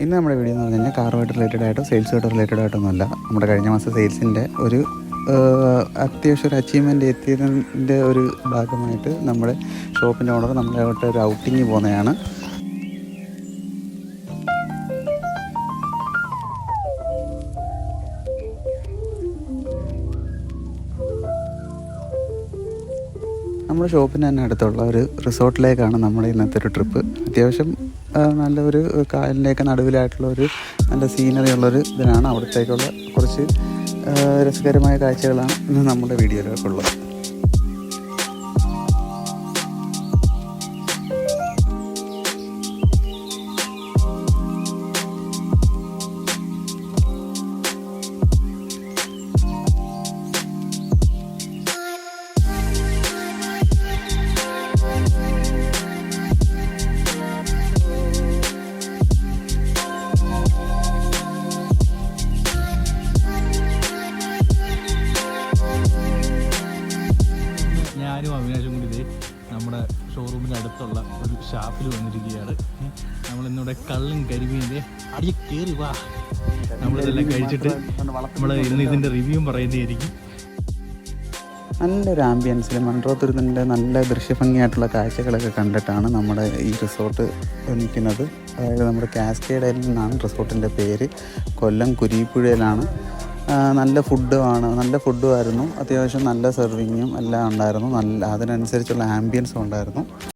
ഇന്ന് നമ്മുടെ വീഡിയോ എന്ന് പറഞ്ഞു കഴിഞ്ഞാൽ കാറുമായിട്ട് റിലേറ്റഡ് ആയിട്ടോ സെയിൽസുമായിട്ട് റിലേറ്റഡ് ആയിട്ടൊന്നുമല്ല. നമ്മുടെ കഴിഞ്ഞ മാസം സെയിൽസിൻ്റെ ഒരു അത്യാവശ്യം ഒരു അച്ചീവ്മെൻ്റ് എത്തിയതിൻ്റെ ഒരു ഭാഗമായിട്ട് നമ്മുടെ ഷോപ്പിൻ്റെ ഓണർ നമ്മളായിട്ട് ഒരു ഔട്ടിങ് പോകുന്നതാണ്. നമ്മുടെ ഷോപ്പിന് തന്നെ അടുത്തുള്ള ഒരു റിസോർട്ടിലേക്കാണ് നമ്മുടെ ഇന്നത്തെ ഒരു ട്രിപ്പ്. അത്യാവശ്യം നല്ലൊരു കായലിൻ്റെയൊക്കെ നടുവിലായിട്ടുള്ള ഒരു നല്ല സീനറി ഉള്ളൊരു ഇതിനാണ്. അവിടത്തേക്കുള്ള കുറച്ച് രസകരമായ കാഴ്ചകളാണ് ഇന്ന് നമ്മുടെ വീഡിയോയിലേക്കുള്ളത്. ഞാനും അവിനാശും കൂടി ഇത് നമ്മുടെ ഷോറൂമിൻ്റെ അടുത്തുള്ള ഒരു ഷാപ്പിൽ വന്നിരിക്കുകയാണ്. നമ്മളിന്നിവിടെ കള്ളും കരിമീൻ്റെ അടിയെ കയറി വാ, നമ്മളിതെല്ലാം കഴിച്ചിട്ട് നമ്മൾ ഇന്ന് ഇതിൻ്റെ റിവ്യൂ പറയുന്നതായിരിക്കും. നല്ലൊരു ആംബിയൻസിൽ മൺട്രോത്തുരുത്തിൻ്റെ നല്ല ദൃശ്യഭംഗിയായിട്ടുള്ള കാഴ്ചകളൊക്കെ കണ്ടിട്ടാണ് നമ്മുടെ ഈ റിസോർട്ട് നിൽക്കുന്നത്. അതായത് നമ്മുടെ കാസ്കേഡിൽ നിന്നാണ് റിസോർട്ടിൻ്റെ പേര്. കൊല്ലം കുരീപ്പുഴയിലാണ്. നല്ല ഫുഡുമായിരുന്നു. അത്യാവശ്യം നല്ല സെർവിങ്ങും എല്ലാം ഉണ്ടായിരുന്നു. അതിനനുസരിച്ചുള്ള ആംബിയൻസും ഉണ്ടായിരുന്നു.